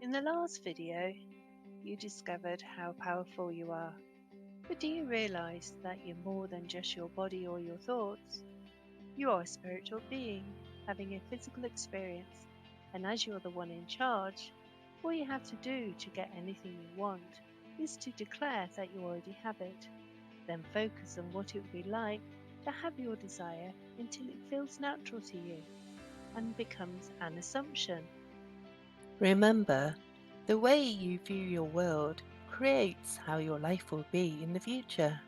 In the last video, you discovered how powerful you are. But do you realize that you're more than just your body or your thoughts? You are a spiritual being having a physical experience, and as you're the one in charge, all you have to do to get anything you want is to declare that you already have it. Then focus on what it would be like to have your desire until it feels natural to you and becomes an assumption. Remember, the way you view your world creates how your life will be in the future.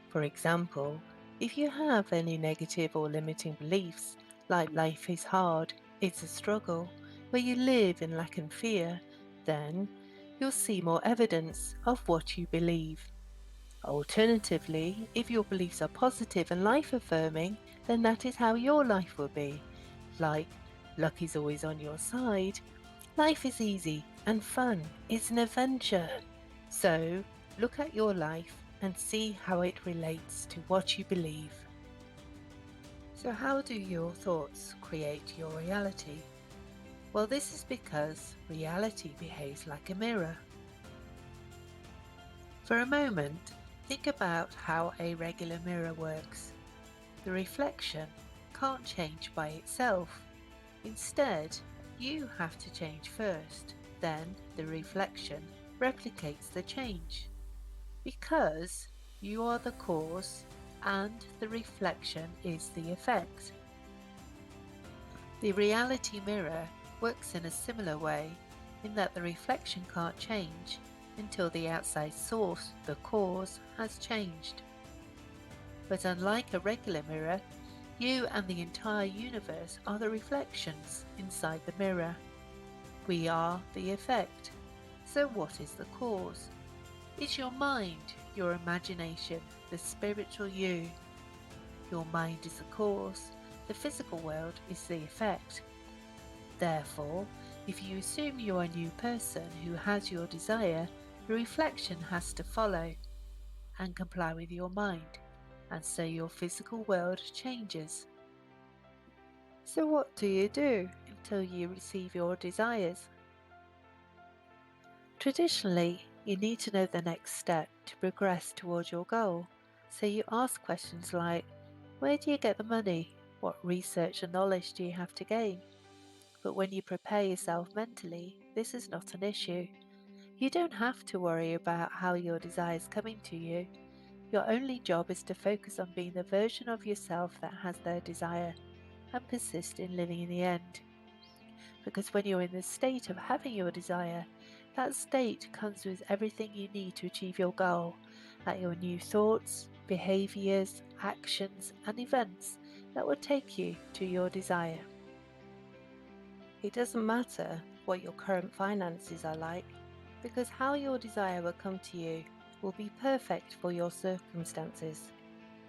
For example, if you have any negative or limiting beliefs, like life is hard, it's a struggle, where you live in lack and fear, then you'll see more evidence of what you believe. Alternatively, if your beliefs are positive and life affirming, then that is how your life will be. Like, luck is always on your side. Life is easy and fun. It's an adventure. So, look at your life and see how it relates to what you believe. So, how do your thoughts create your reality? Well, this is because reality behaves like a mirror. For a moment, think about how a regular mirror works. The reflection can't change by itself. Instead, you have to change first, then the reflection replicates the change. Because you are the cause and the reflection is the effect. The reality mirror works in a similar way in that the reflection can't change until the outside source, the cause, has changed. But unlike a regular mirror, you and the entire universe are the reflections inside the mirror. We are the effect. So what is the cause? It's your mind, your imagination, the spiritual you. Your mind is the cause, the physical world is the effect. Therefore, if you assume you are a new person who has your desire, the reflection has to follow and comply with your mind, and so your physical world changes. So what do you do until you receive your desires? Traditionally, you need to know the next step to progress towards your goal. So you ask questions like, where do you get the money? What research and knowledge do you have to gain? But when you prepare yourself mentally, this is not an issue. You don't have to worry about how your desire is coming to you. Your only job is to focus on being the version of yourself that has their desire and persist in living in the end. Because when you're in the state of having your desire, that state comes with everything you need to achieve your goal, like your new thoughts, behaviors, actions, and events that will take you to your desire. It doesn't matter what your current finances are like, because how your desire will come to you will be perfect for your circumstances.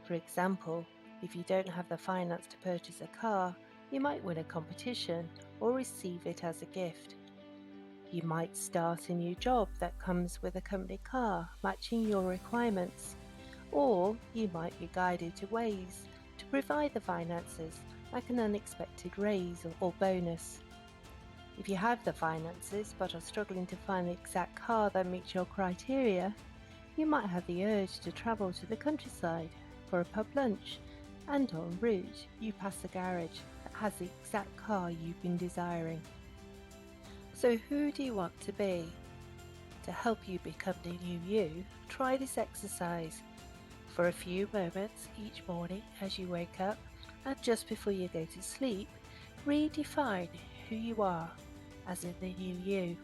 For example, if you don't have the finance to purchase a car, you might win a competition or receive it as a gift. You might start a new job that comes with a company car matching your requirements, or you might be guided to ways to provide the finances, like an unexpected raise or bonus. If you have the finances but are struggling to find the exact car that meets your criteria, you might have the urge to travel to the countryside for a pub lunch, and en route you pass a garage that has the exact car you've been desiring. So who do you want to be? To help you become the new you, try this exercise for a few moments each morning as you wake up, and just before you go to sleep, redefine who you are as in the new you.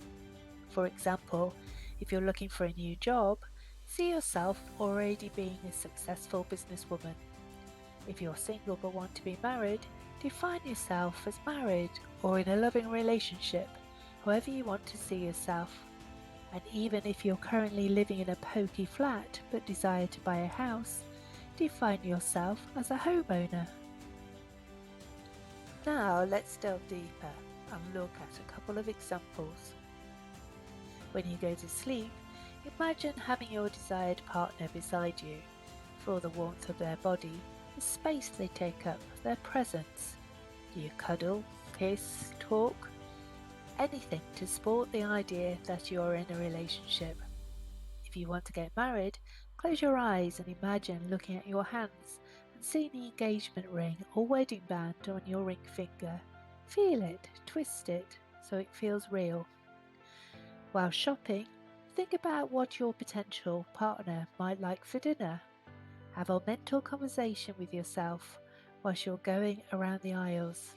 For example, if you're looking for a new job, see yourself already being a successful businesswoman. If you're single but want to be married, define yourself as married or in a loving relationship, however you want to see yourself. And even if you're currently living in a pokey flat but desire to buy a house, define yourself as a homeowner. Now let's delve deeper and look at a couple of examples. When you go to sleep, imagine having your desired partner beside you. Feel the warmth of their body, the space they take up, their presence. Do you cuddle, kiss, talk? anything to support the idea that you're in a relationship. If you want to get married, close your eyes and imagine looking at your hands and seeing the engagement ring or wedding band on your ring finger. Feel it, twist it, so it feels real. While shopping, think about what your potential partner might like for dinner. Have a mental conversation with yourself whilst you're going around the aisles.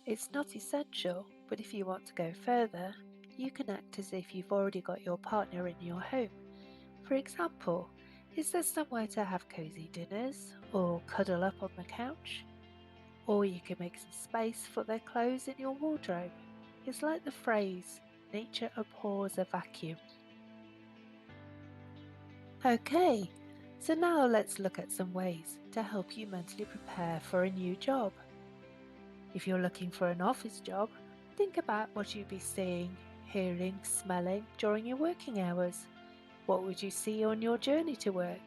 It's not essential, but if you want to go further, you can act as if you've already got your partner in your home. For example, is there somewhere to have cozy dinners or cuddle up on the couch? Or you can make some space for their clothes in your wardrobe. It's like the phrase, nature abhors a vacuum. Okay, so now let's look at some ways to help you mentally prepare for a new job. If you're looking for an office job, think about what you'd be seeing, hearing, smelling during your working hours. What would you see on your journey to work?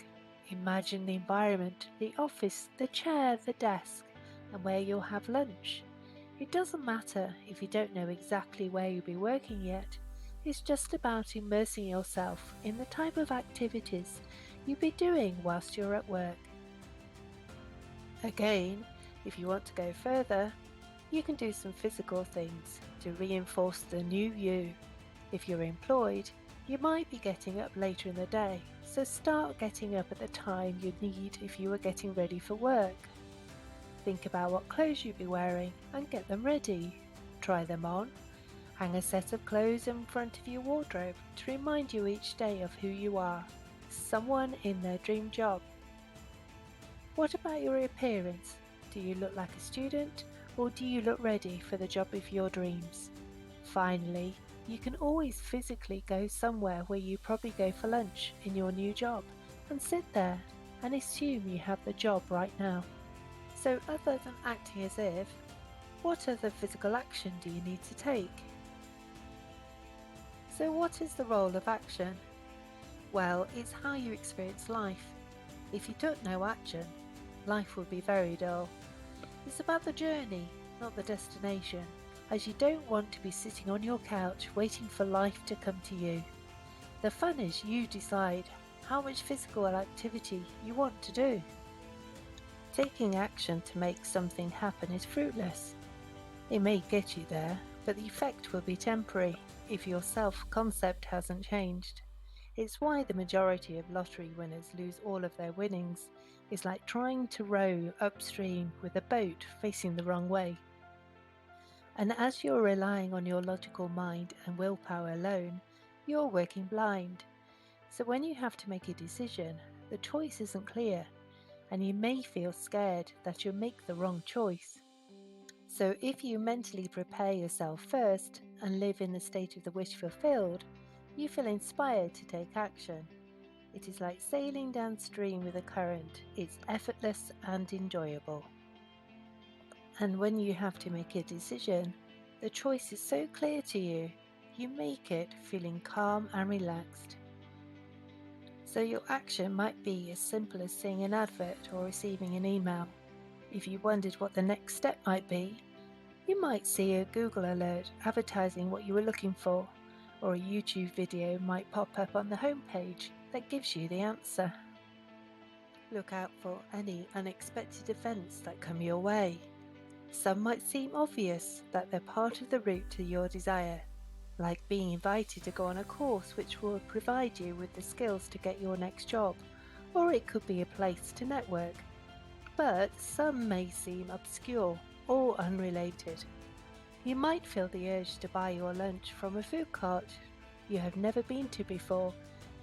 Imagine the environment, the office, the chair, the desk, and where you'll have lunch. It doesn't matter if you don't know exactly where you'll be working yet. It's just about immersing yourself in the type of activities you'll be doing whilst you're at work. Again, if you want to go further, you can do some physical things to reinforce the new you. If you're employed, you might be getting up later in the day, so start getting up at the time you'd need if you were getting ready for work. Think about what clothes you'd be wearing and get them ready. Try them on. Hang a set of clothes in front of your wardrobe to remind you each day of who you are, someone in their dream job. What about your appearance? Do you look like a student or do you look ready for the job of your dreams? Finally, you can always physically go somewhere where you probably go for lunch in your new job and sit there and assume you have the job right now. So other than acting as if, what other physical action do you need to take? So what is the role of action? Well, it's how you experience life. If you took no action, life would be very dull. It's about the journey, not the destination, as you don't want to be sitting on your couch waiting for life to come to you. The fun is you decide how much physical activity you want to do. Taking action to make something happen is fruitless. It may get you there, but the effect will be temporary if your self-concept hasn't changed. It's why the majority of lottery winners lose all of their winnings. It's like trying to row upstream with a boat facing the wrong way. And as you're relying on your logical mind and willpower alone, you're working blind. So when you have to make a decision, the choice isn't clear, and you may feel scared that you'll make the wrong choice. So if you mentally prepare yourself first and live in the state of the wish fulfilled, you feel inspired to take action. It is like sailing downstream with a current. It's effortless and enjoyable. And when you have to make a decision, the choice is so clear to you, you make it feeling calm and relaxed. So your action might be as simple as seeing an advert or receiving an email. If you wondered what the next step might be, you might see a Google alert advertising what you were looking for, or a YouTube video might pop up on the homepage that gives you the answer. Look out for any unexpected events that come your way. Some might seem obvious that they're part of the route to your desire, like being invited to go on a course which will provide you with the skills to get your next job, or it could be a place to network. But some may seem obscure or unrelated. You might feel the urge to buy your lunch from a food cart you have never been to before,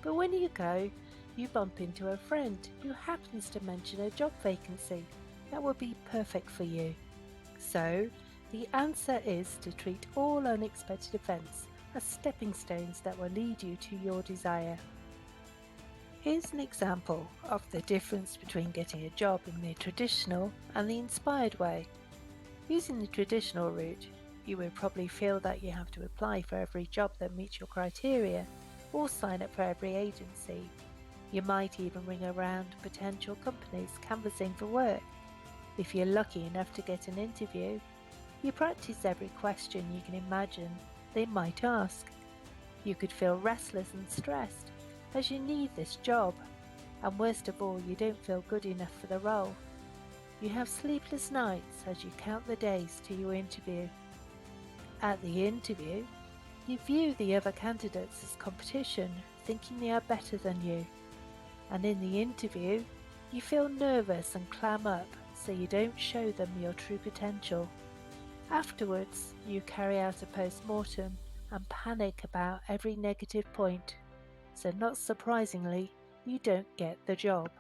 but when you go, you bump into a friend who happens to mention a job vacancy that would be perfect for you. So, the answer is to treat all unexpected events as stepping stones that will lead you to your desire. Here's an example of the difference between getting a job in the traditional and the inspired way. Using the traditional route, you will probably feel that you have to apply for every job that meets your criteria or sign up for every agency. You might even ring around potential companies canvassing for work. If you're lucky enough to get an interview, You practice every question you can imagine they might ask. You could feel restless and stressed as you need this job, and worst of all, you don't feel good enough for the role. You have sleepless nights as you count the days to your interview. At the interview, you view the other candidates as competition, thinking they are better than you. And in the interview, you feel nervous and clam up so you don't show them your true potential. Afterwards, you carry out a post-mortem and panic about every negative point, so not surprisingly, you don't get the job.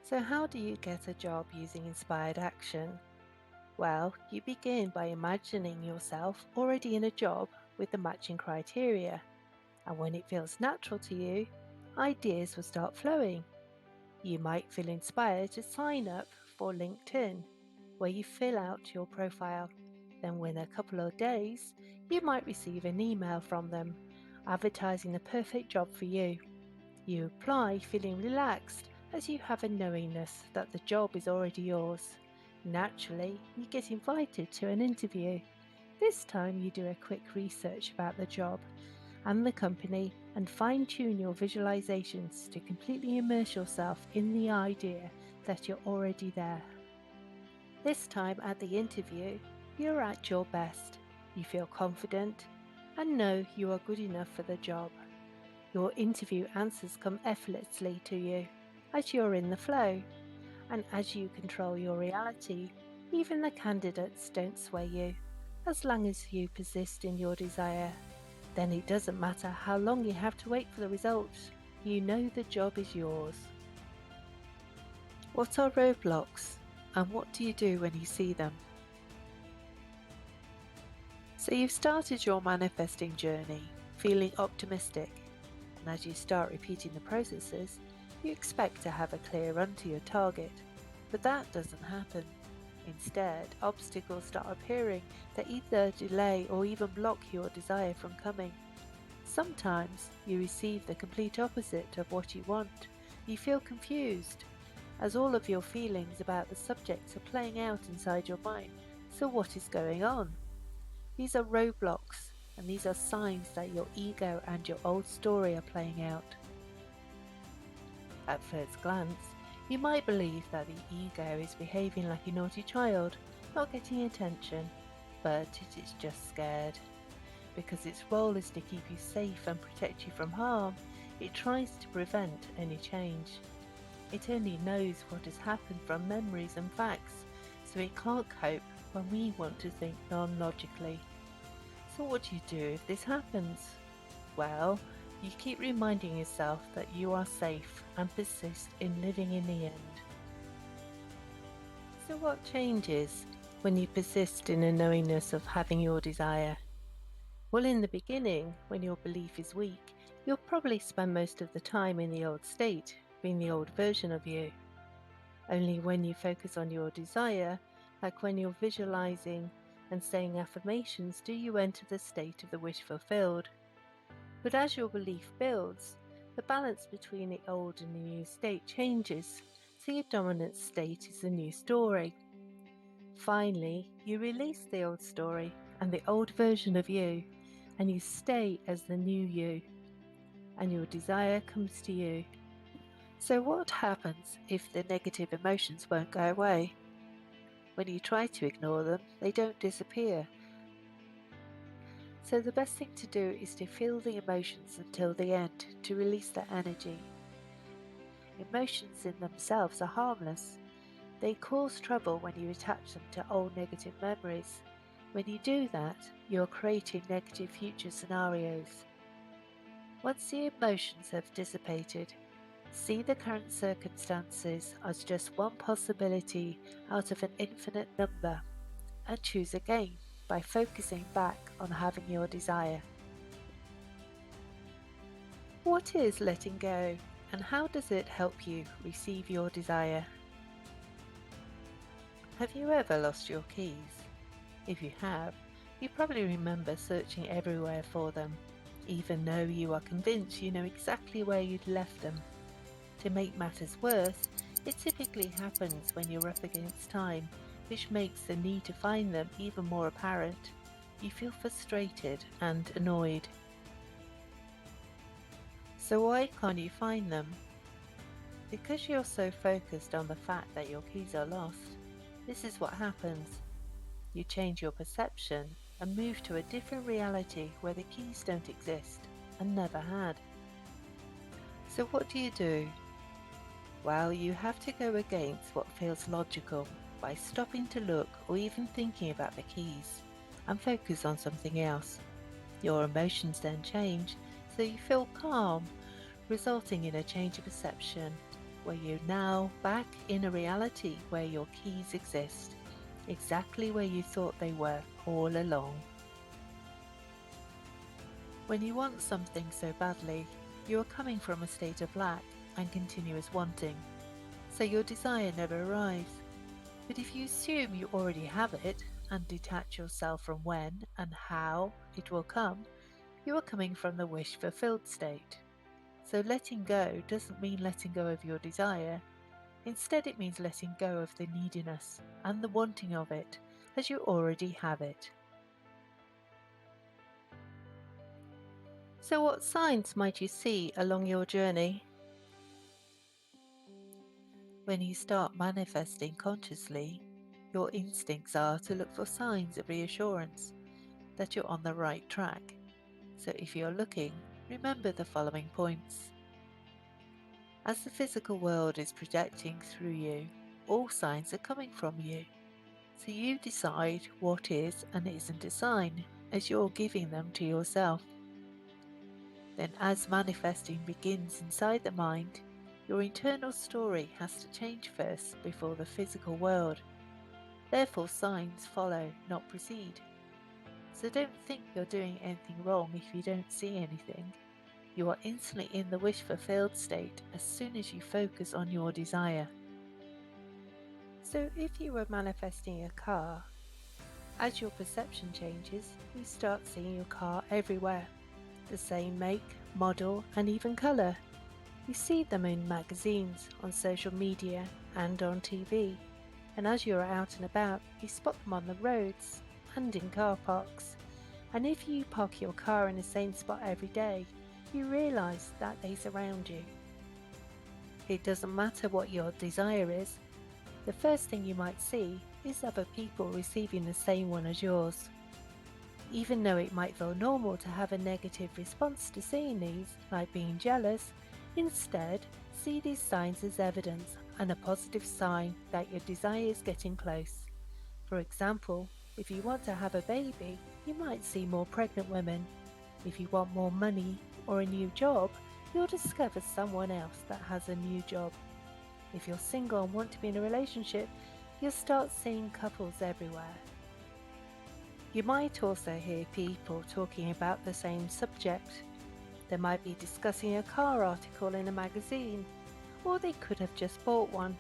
So how do you get a job using inspired action? Well, you begin by imagining yourself already in a job with the matching criteria, and when it feels natural to you, ideas will start flowing. You might feel inspired to sign up for LinkedIn, where you fill out your profile. Then within a couple of days, you might receive an email from them advertising the perfect job for you. You apply feeling relaxed as you have a knowingness that the job is already yours. Naturally, you get invited to an interview. This time you do a quick research about the job and the company and fine-tune your visualizations to completely immerse yourself in the idea that you're already there. This time at the interview, you're at your best. You feel confident and know you are good enough for the job. Your interview answers come effortlessly to you as you're in the flow, and as you control your reality, even the candidates don't sway you. As long as you persist in your desire, then it doesn't matter how long you have to wait for the results. You know the job is yours. What are roadblocks, and what do you do when you see them? So you've started your manifesting journey, feeling optimistic, and as you start repeating the processes, you expect to have a clear run to your target, but that doesn't happen. Instead, obstacles start appearing that either delay or even block your desire from coming. Sometimes you receive the complete opposite of what you want. You feel confused, as all of your feelings about the subjects are playing out inside your mind. So what is going on? These are roadblocks, and these are signs that your ego and your old story are playing out. At first glance, you might believe that the ego is behaving like a naughty child, not getting attention, but it is just scared. Because its role is to keep you safe and protect you from harm, it tries to prevent any change. It only knows what has happened from memories and facts, so it can't cope when we want to think non-logically. So what do you do if this happens? Well, you keep reminding yourself that you are safe and persist in living in the end. So what changes when you persist in a knowingness of having your desire? Well, in the beginning, when your belief is weak, you'll probably spend most of the time in the old state, being the old version of you. Only when you focus on your desire, like when you're visualizing and saying affirmations, do you enter the state of the wish fulfilled. But as your belief builds, the balance between the old and the new state changes, so your dominant state is the new story. Finally, you release the old story and the old version of you, and you stay as the new you, and your desire comes to you. So what happens if the negative emotions won't go away? When you try to ignore them, they don't disappear. So the best thing to do is to feel the emotions until the end, to release the energy. Emotions in themselves are harmless. They cause trouble when you attach them to old negative memories. When you do that, you're creating negative future scenarios. Once the emotions have dissipated, see the current circumstances as just one possibility out of an infinite number, and choose again by focusing back on having your desire. What is letting go, and how does it help you receive your desire? Have you ever lost your keys? If you have, you probably remember searching everywhere for them, even though you are convinced you know exactly where you'd left them. To make matters worse, it typically happens when you're up against time, which makes the need to find them even more apparent. You feel frustrated and annoyed. So why can't you find them? Because you're so focused on the fact that your keys are lost. This is what happens. You change your perception and move to a different reality where the keys don't exist and never had. So what do? Well, you have to go against what feels logical by stopping to look or even thinking about the keys and focus on something else. Your emotions then change, so you feel calm, resulting in a change of perception where you're now back in a reality where your keys exist, exactly where you thought they were all along. When you want something so badly, you are coming from a state of lack and continuous wanting, so your desire never arrives. But if you assume you already have it and detach yourself from when and how it will come, you are coming from the wish fulfilled state. So letting go doesn't mean letting go of your desire. Instead, it means letting go of the neediness and the wanting of it, as you already have it. So what signs might you see along your journey? When you start manifesting consciously, your instincts are to look for signs of reassurance that you're on the right track. So if you're looking, remember the following points. As the physical world is projecting through you, all signs are coming from you. So you decide what is and isn't a sign as you're giving them to yourself. Then as manifesting begins inside the mind, your internal story has to change first before the physical world. Therefore signs follow, not precede. So don't think you're doing anything wrong if you don't see anything. You are instantly in the wish fulfilled state as soon as you focus on your desire. So if you were manifesting a car, as your perception changes, you start seeing your car everywhere. The same make, model, and even colour. You see them in magazines, on social media, and on TV. And as you're out and about, you spot them on the roads and in car parks. And if you park your car in the same spot every day, you realise that they surround you. It doesn't matter what your desire is, the first thing you might see is other people receiving the same one as yours. Even though it might feel normal to have a negative response to seeing these, like being jealous, instead see these signs as evidence and a positive sign that your desire is getting close. For example, if you want to have a baby, you might see more pregnant women. If you want more money or a new job, you'll discover someone else that has a new job. If you're single and want to be in a relationship, you'll start seeing couples everywhere. You might also hear people talking about the same subject. They might be discussing a car article in a magazine, or they could have just bought one.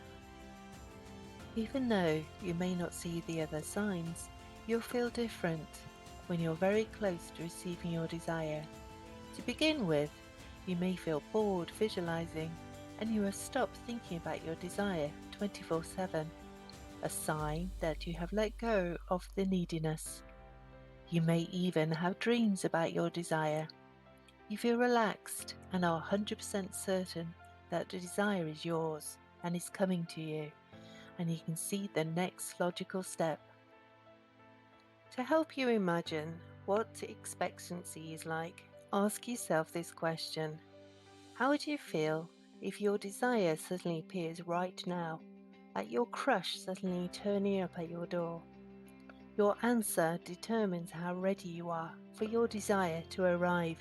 Even though you may not see the other signs, you'll feel different when you're very close to receiving your desire. To begin with, you may feel bored visualizing, and you have stopped thinking about your desire 24/7, a sign that you have let go of the neediness. You may even have dreams about your desire. You feel relaxed and are 100% certain that the desire is yours and is coming to you, and you can see the next logical step. To help you imagine what expectancy is like, ask yourself this question. How would you feel if your desire suddenly appears right now, like your crush suddenly turning up at your door? Your answer determines how ready you are for your desire to arrive.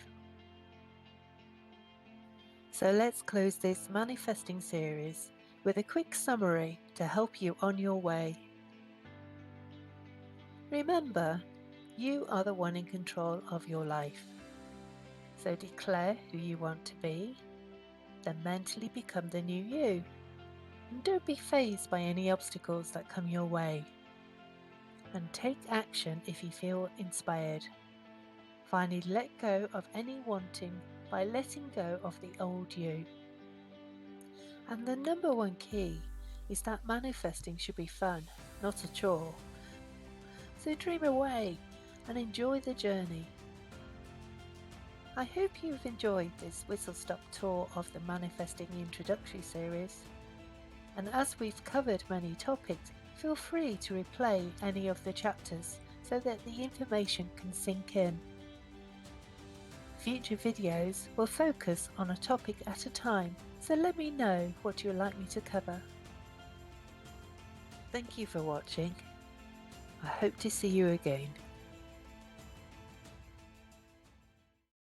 So let's close this manifesting series with a quick summary to help you on your way. Remember, you are the one in control of your life. So declare who you want to be, then mentally become the new you. And don't be fazed by any obstacles that come your way. And take action if you feel inspired. Finally, let go of any wanting by letting go of the old you. And the number one key is that manifesting should be fun. not a chore. So dream away and enjoy the journey. I hope you've enjoyed this whistle-stop tour of the Manifesting Introductory series. And as we've covered many topics, feel free to replay any of the chapters so that the information can sink in. Future videos will focus on a topic at a time, so let me know what you'd like me to cover. Thank you for watching. I hope to see you again.